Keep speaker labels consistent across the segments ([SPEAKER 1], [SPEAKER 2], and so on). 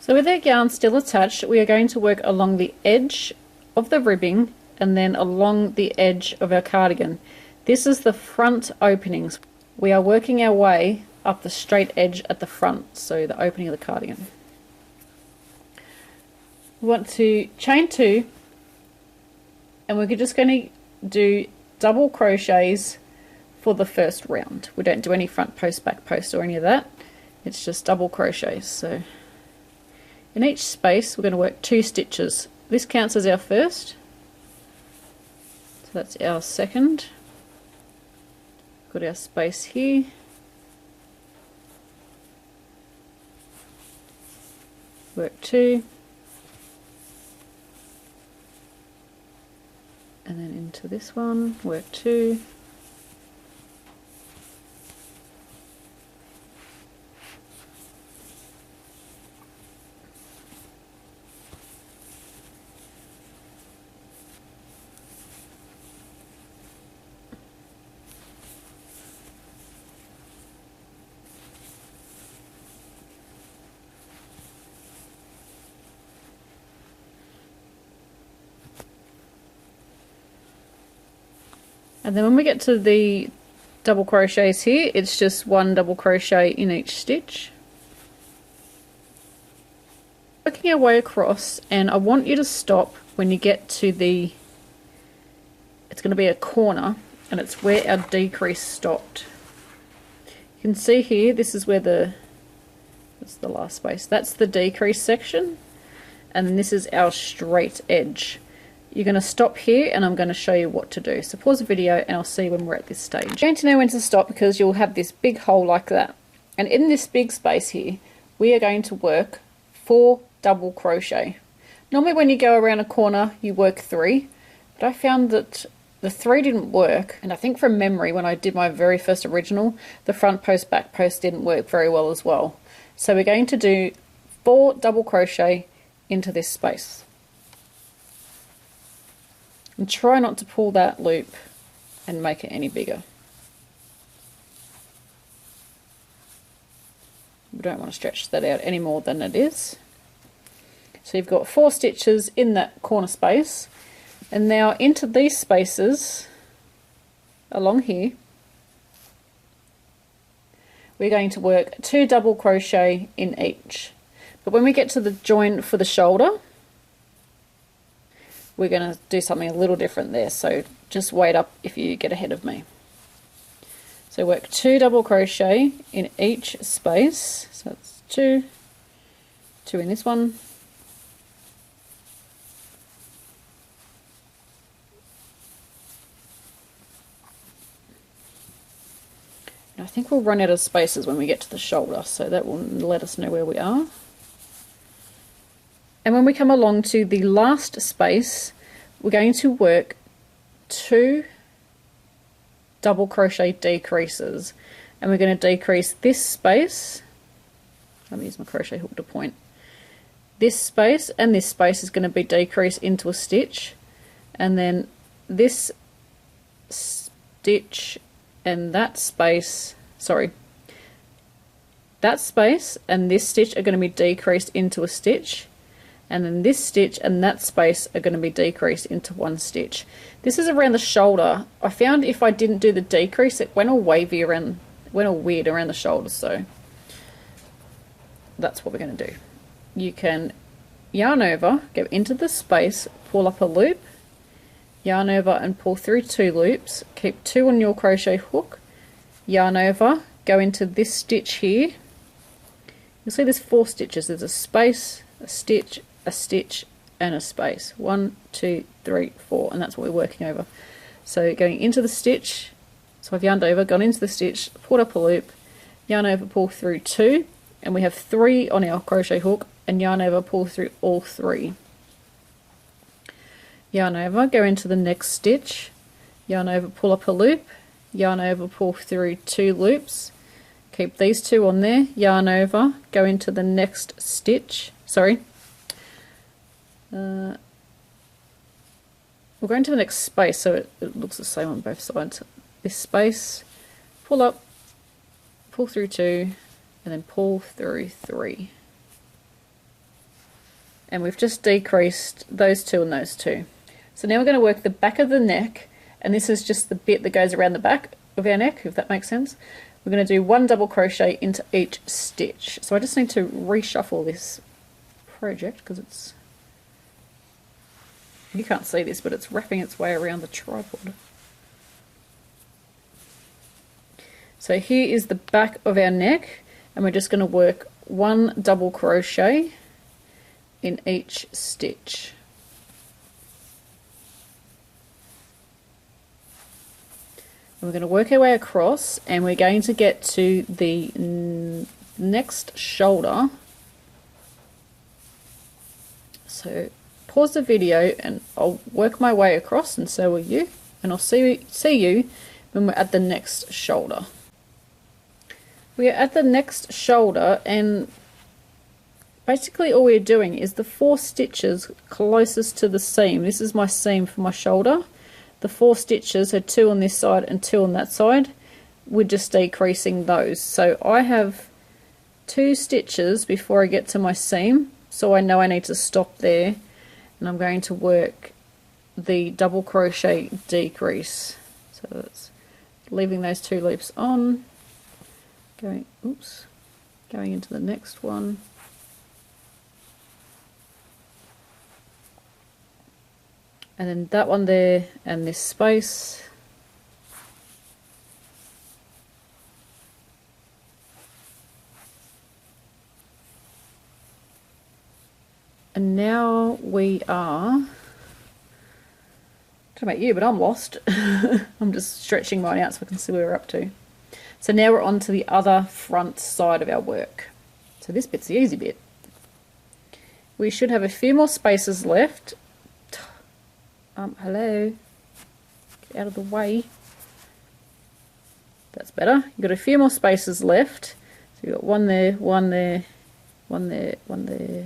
[SPEAKER 1] So with our yarn still attached, we are going to work along the edge of the ribbing and then along the edge of our cardigan. This is the front openings. We are working our way up the straight edge at the front, so the opening of the cardigan. We want to chain 2, and we're just going to do double crochets for the first round. We don't do any front post, back post or any of that. It's just double crochets. So in each space we're going to work 2 stitches. This counts as our first, so that's our second. Got our space here, work 2, and then into this one, work 2, and then when we get to the double crochets here, it's just 1 double crochet in each stitch. Working our way across, and I want you to stop when you get to the, it's going to be a corner, and it's where our decrease stopped. You can see here, this is where that's the last space, that's the decrease section, and this is our straight edge. You're going to stop here, and I'm going to show you what to do. So pause the video and I'll see when we're at this stage. You're going to know when to stop because you'll have this big hole like that. And in this big space here, we are going to work 4 double crochet. Normally when you go around a corner, you work 3, but I found that the 3 didn't work. And I think from memory, when I did my very first original, the front post, back post didn't work very well as well. So we're going to do 4 double crochet into this space. And try not to pull that loop and make it any bigger. We don't want to stretch that out any more than it is. So you've got 4 stitches in that corner space, and now into these spaces along here we're going to work 2 double crochet in each. But when we get to the join for the shoulder, we're going to do something a little different there, so just wait up if you get ahead of me. So work 2 double crochet in each space, so that's 2 in this one, and I think we'll run out of spaces when we get to the shoulder, so that will let us know where we are. And when we come along to the last space, we're going to work 2 double crochet decreases, and we're going to decrease this space. Let me use my crochet hook to point. This space and this space is going to be decreased into a stitch, and then this stitch and that space, that space and this stitch are going to be decreased into a stitch, and then this stitch and that space are going to be decreased into 1 stitch. This is around the shoulder. I found if I didn't do the decrease, it went all wavy around, went all weird around the shoulder, so that's what we're going to do. You can yarn over, go into the space, pull up a loop, yarn over and pull through 2 loops, keep 2 on your crochet hook, yarn over, go into this stitch here. You'll see there's 4 stitches. There's a space, a stitch, and a space. 1, 2, 3, 4, and that's what we're working over. So going into the stitch, so I've yarned over, gone into the stitch, pulled up a loop, yarn over, pull through 2, and we have 3 on our crochet hook, and yarn over, pull through all 3. Yarn over, go into the next stitch, yarn over, pull up a loop, yarn over, pull through 2 loops, keep these 2 on there, yarn over, go into the next stitch, we'll go into the next space so it looks the same on both sides. This space, pull up, pull through 2, and then pull through 3. and we've just decreased those two and those two. So now we're going to work the back of the neck, and this is just the bit that goes around the back of our neck, if that makes sense. We're going to do 1 double crochet into each stitch. So I just need to reshuffle this project because it's, you can't see this, but it's wrapping its way around the tripod. So here is the back of our neck, and we're just going to work 1 double crochet in each stitch. And we're going to work our way across, and we're going to get to the next shoulder. So pause the video and I'll work my way across, and so will you, and I'll see you when we're at the next shoulder. We are at the next shoulder, and basically all we're doing is the 4 stitches closest to the seam. This is my seam for my shoulder. The 4 stitches are 2 on this side and 2 on that side. We're just decreasing those. So I have 2 stitches before I get to my seam, so I know I need to stop there, and I'm going to work the double crochet decrease. So that's leaving those 2 loops on, going into the next one, and then that one there and this space, and now we are, I don't know about you, but I'm lost. I'm just stretching mine out so I can see where we're up to. So now we're on to the other front side of our work. So this bit's the easy bit. We should have a few more spaces left. Hello. Get out of the way. That's better. You've got a few more spaces left. So you've got 1 there, 1 there, 1 there, 1 there,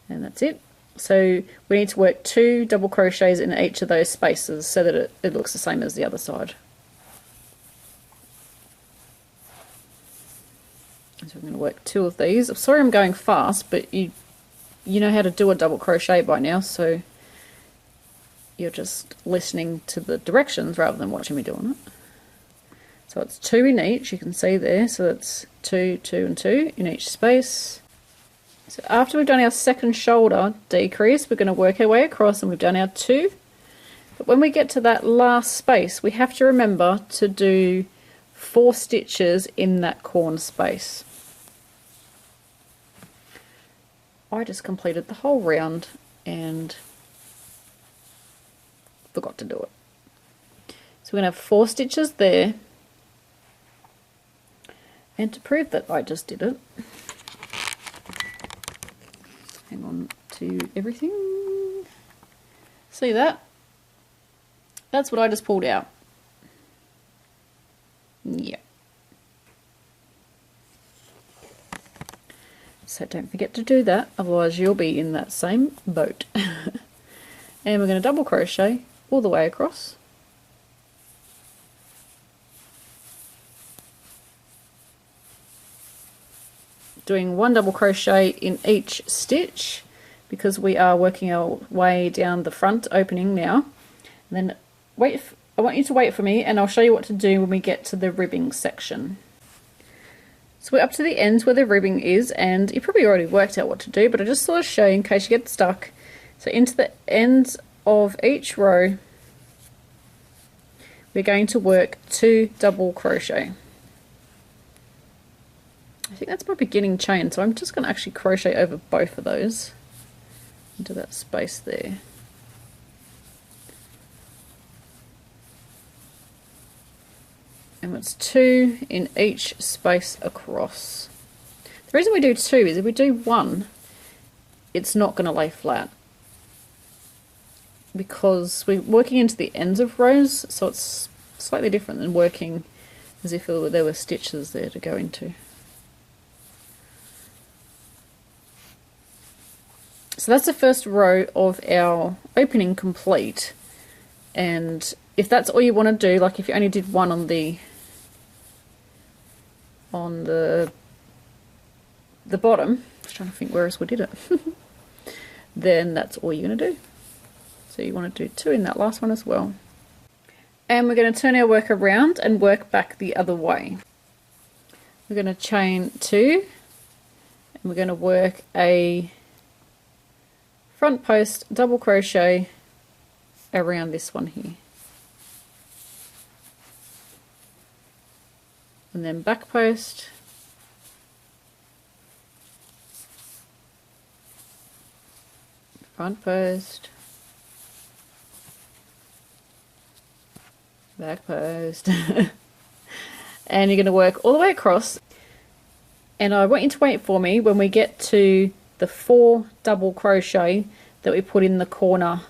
[SPEAKER 1] and that's it. So we need to work 2 double crochets in each of those spaces so that it looks the same as the other side. So we're going to work 2 of these. I'm sorry I'm going fast, but you know how to do a double crochet by now, so you're just listening to the directions rather than watching me doing it. So it's 2 in each, you can see there, so that's 2, 2 and 2 in each space. So after we've done our second shoulder decrease, we're going to work our way across, and we've done our 2. But when we get to that last space, we have to remember to do 4 stitches in that corner space. I just completed the whole round and forgot to do it. So we're going to have 4 stitches there, and to prove that I just did it, hang on to everything, see that? That's what I just pulled out. Yeah. So don't forget to do that, otherwise you'll be in that same boat. And we're going to double crochet all the way across. Doing 1 double crochet in each stitch because we are working our way down the front opening now. And then I want you to wait for me, and I'll show you what to do when we get to the ribbing section. So we're up to the ends where the ribbing is, and you probably already worked out what to do, but I just thought I'd show you in case you get stuck. So into the ends of each row, we're going to work 2 double crochet. I think that's my beginning chain, so I'm just going to actually crochet over both of those into that space there. And it's 2 in each space across. The reason we do 2 is if we do 1, it's not going to lay flat, because we're working into the ends of rows, so it's slightly different than working as if there were stitches there to go into. So that's the first row of our opening complete, and if that's all you want to do, like if you only did 1 on the bottom, I was trying to think where else we did it. then that's all you're going to do. So you want to do 2 in that last one as well. And we're going to turn our work around and work back the other way. We're going to chain 2 and we're going to work a front post double crochet around this one here. And then back post, front post, back post. And you're going to work all the way across, and I want you to wait for me when we get to the 4 double crochet that we put in the corner.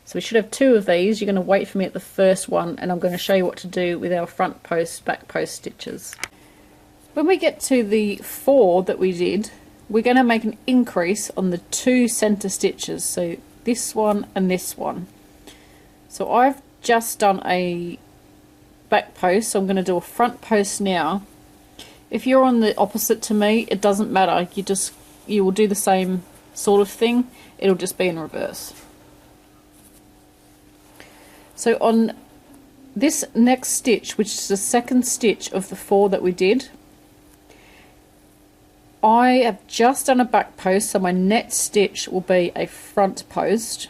[SPEAKER 1] So we should have 2 of these. You're going to wait for me at the first one, and I'm going to show you what to do with our front post back post stitches. When we get to the 4 that we did, we're going to make an increase on the 2 center stitches, so this one and this one. So I've just done a back post, so I'm going to do a front post now. If you're on the opposite to me, it doesn't matter, you will do the same sort of thing, it'll just be in reverse. So on this next stitch, which is the second stitch of the 4 that we did, I have just done a back post, so my next stitch will be a front post.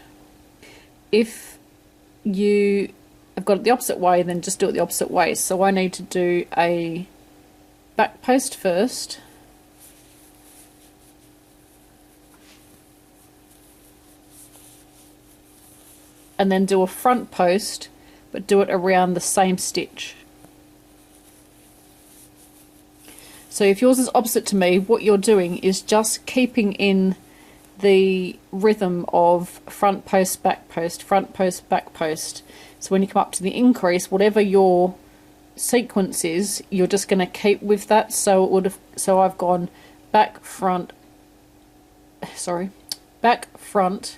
[SPEAKER 1] If you have got it the opposite way, then just do it the opposite way. So I need to do a back post first, and then do a front post, but do it around the same stitch. So if yours is opposite to me, what you're doing is just keeping in the rhythm of front post, back post, front post, back post. So when you come up to the increase, whatever your sequence is, you're just going to keep with that. So it would have, so I've gone back, front, back, front,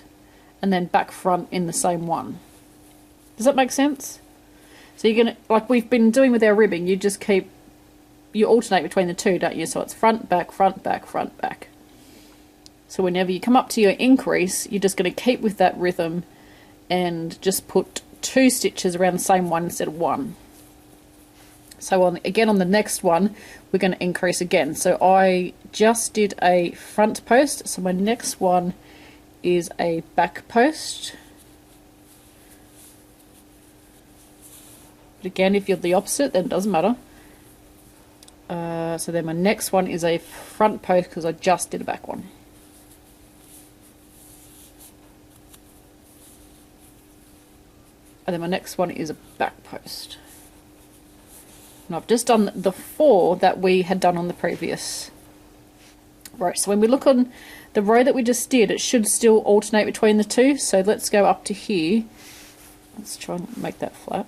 [SPEAKER 1] and then back, front in the same one. Does that make sense? So you're going to, like we've been doing with our ribbing, you alternate between the 2, don't you? So it's front, back, front, back, front, back. So whenever you come up to your increase, you're just going to keep with that rhythm and just put 2 stitches around the same one instead of 1. So again on the next one, we're going to increase again. So I just did a front post, so my next one is a back post. But again, if you're the opposite, then it doesn't matter. So then my next one is a front post because I just did a back one. And then my next one is a back post. And I've just done the 4 that we had done on the previous row. So when we look on the row that we just did, it should still alternate between the 2. So let's go up to here. Let's try and make that flat.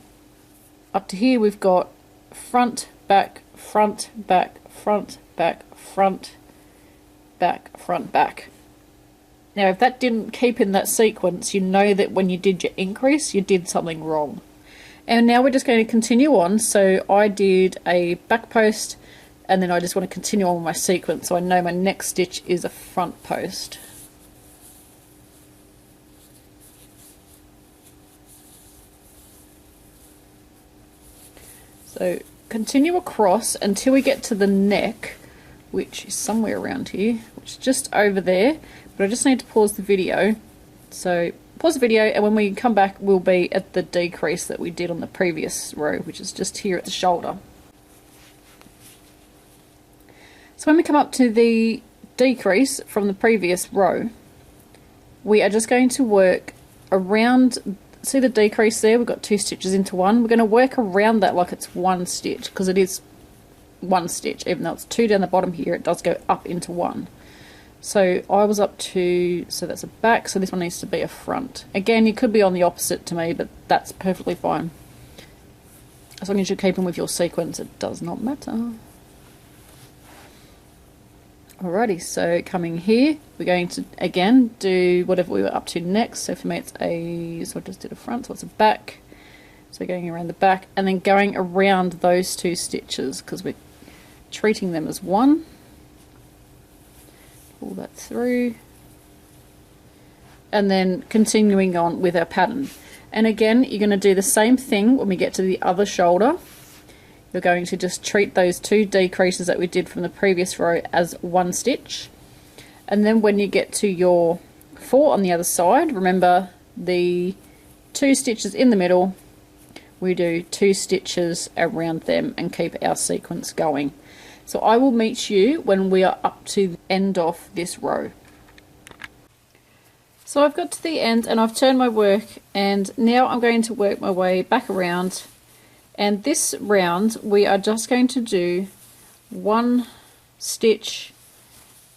[SPEAKER 1] Up to here we've got front, back, front, back, front, back, front, back, front, back. Now if that didn't keep in that sequence, you know that when you did your increase, you did something wrong. And now we're just going to continue on. So I did a back post, and then I just want to continue on with my sequence, so I know my next stitch is a front post. So continue across until we get to the neck, which is somewhere around here, which is just over there, but I just need to pause the video. So pause the video, and when we come back we'll be at the decrease that we did on the previous row, which is just here at the shoulder. So when we come up to the decrease from the previous row, we are just going to work around, see the decrease there, we've got 2 stitches into one, we're going to work around that like it's 1 stitch, because it is 1 stitch, even though it's 2 down the bottom here, it does go up into 1. So I was up to, so that's a back, so this one needs to be a front. Again, you could be on the opposite to me, but that's perfectly fine. As long as you're keeping with your sequence, it does not matter. Alrighty, so coming here, we're going to again do whatever we were up to next. So for me it's a, so I just did a front, so it's a back. So going around the back, and then going around those 2 stitches, because we're treating them as one. Pull that through, and then continuing on with our pattern. And again, you're going to do the same thing when we get to the other shoulder. You're going to just treat those 2 decreases that we did from the previous row as 1 stitch. And then when you get to your 4 on the other side, remember the 2 stitches in the middle, we do 2 stitches around them and keep our sequence going. So I will meet you when we are up to the end of this row. So I've got to the end and I've turned my work, and now I'm going to work my way back around. And this round we are just going to do 1 stitch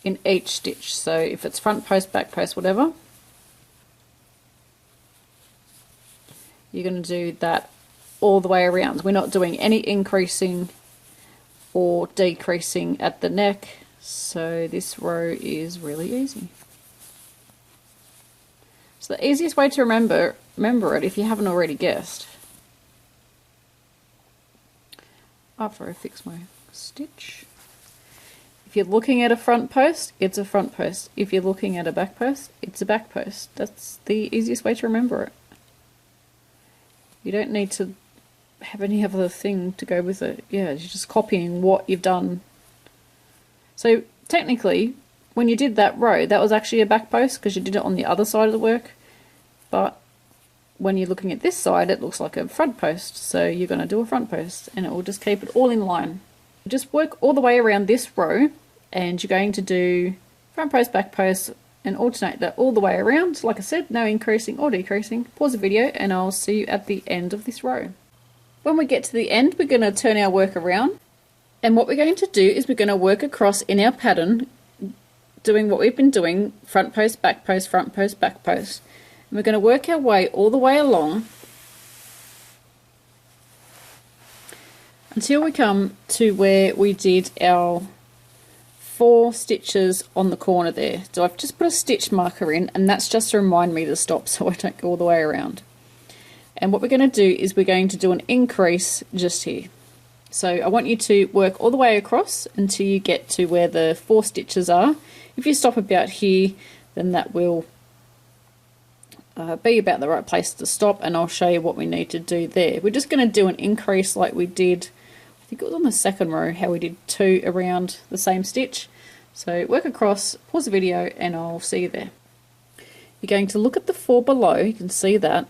[SPEAKER 1] in each stitch. So if it's front post, back post, whatever, you're going to do that all the way around. We're not doing any increasing or decreasing at the neck, so this row is really easy. So the easiest way to remember it, if you haven't already guessed, after I fix my stitch, if you're looking at a front post, it's a front post. If you're looking at a back post, it's a back post. That's the easiest way to remember it. You don't need to have any other thing to go with it. Yeah, you're just copying what you've done. So technically, when you did that row, that was actually a back post because you did it on the other side of the work. But when you're looking at this side, it looks like a front post. So you're going to do a front post and it will just keep it all in line. Just work all the way around this row, and you're going to do front post, back post, and alternate that all the way around. Like I said, no increasing or decreasing. Pause the video and I'll see you at the end of this row. When we get to the end, we're going to turn our work around, and what we're going to do is we're going to work across in our pattern, doing what we've been doing, front post, back post, front post, back post. And we're going to work our way all the way along until we come to where we did our 4 stitches on the corner there. So I've just put a stitch marker in, and that's just to remind me to stop so I don't go all the way around. And what we're going to do is we're going to do an increase just here. So I want you to work all the way across until you get to where the 4 stitches are. If you stop about here, then that will be about the right place to stop, and I'll show you what we need to do there. We're just going to do an increase like we did, I think it was on the second row, how we did 2 around the same stitch. So work across, pause the video, and I'll see you there. You're going to look at the 4 below, you can see that,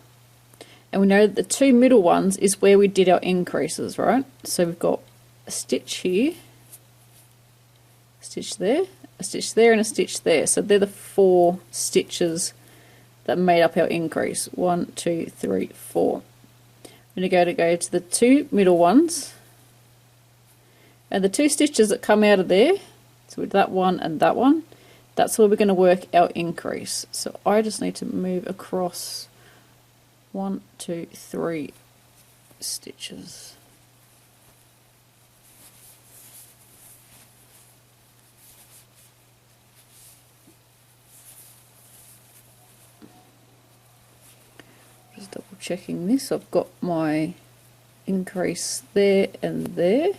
[SPEAKER 1] and we know that the 2 middle ones is where we did our increases, right? So we've got a stitch here, a stitch there, a stitch there, and a stitch there. So they're the 4 stitches that made up our increase. 1, 2, 3, 4. I'm going to go to the 2 middle ones, and the 2 stitches that come out of there, so with that one and that one, that's where we're going to work our increase. So I just need to move across 1, 2, 3 stitches. Just double checking this. I've got my increase there and there.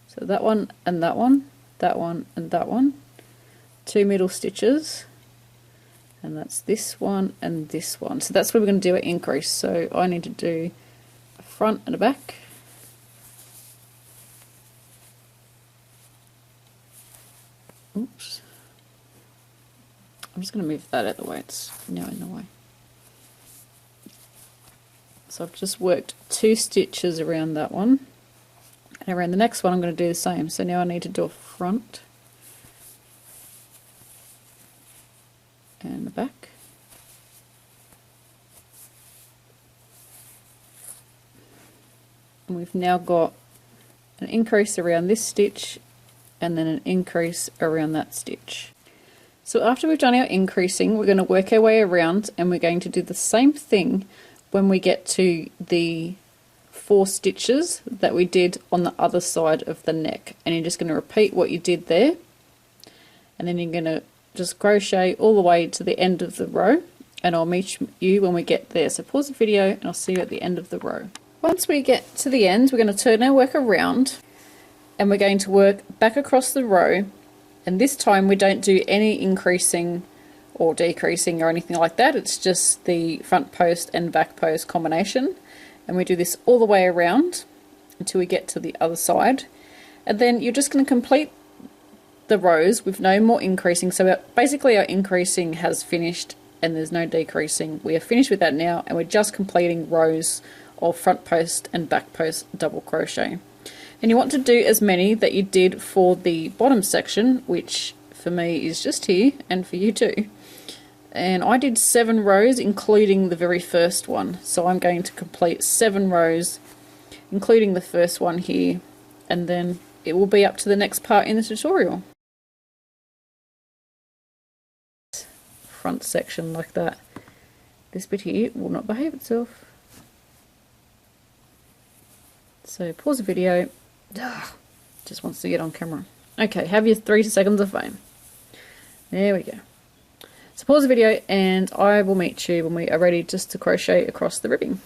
[SPEAKER 1] So that one and that one, that one and that one. 2 middle stitches. And that's this one and this one. So that's where we're going to do an increase. So I need to do a front and a back. Oops. I'm just going to move that out of the way. It's now in the way. So I've just worked 2 stitches around that one. And around the next one I'm going to do the same. So now I need to do a front and the back. And we've now got an increase around this stitch and then an increase around that stitch. So after we've done our increasing, we're going to work our way around, and we're going to do the same thing when we get to the 4 stitches that we did on the other side of the neck. And you're just going to repeat what you did there, and then you're going to just crochet all the way to the end of the row, and I'll meet you when we get there. So pause the video and I'll see you at the end of the row. Once we get to the end, we're going to turn our work around and we're going to work back across the row, and this time we don't do any increasing or decreasing or anything like that. It's just the front post and back post combination, and we do this all the way around until we get to the other side, and then you're just going to complete the rows with no more increasing. So basically our increasing has finished and there's no decreasing. We are finished with that now, and we're just completing rows of front post and back post double crochet. And you want to do as many that you did for the bottom section, which for me is just here, and for you too. And I did 7 rows including the very first one, so I'm going to complete 7 rows including the first one here, and then it will be up to the next part in the tutorial. Front section like that. This bit here will not behave itself, so pause the video. Just wants to get on camera. Okay, have your 3 seconds of fame. There we go. So pause the video and I will meet you when we are ready just to crochet across the ribbing.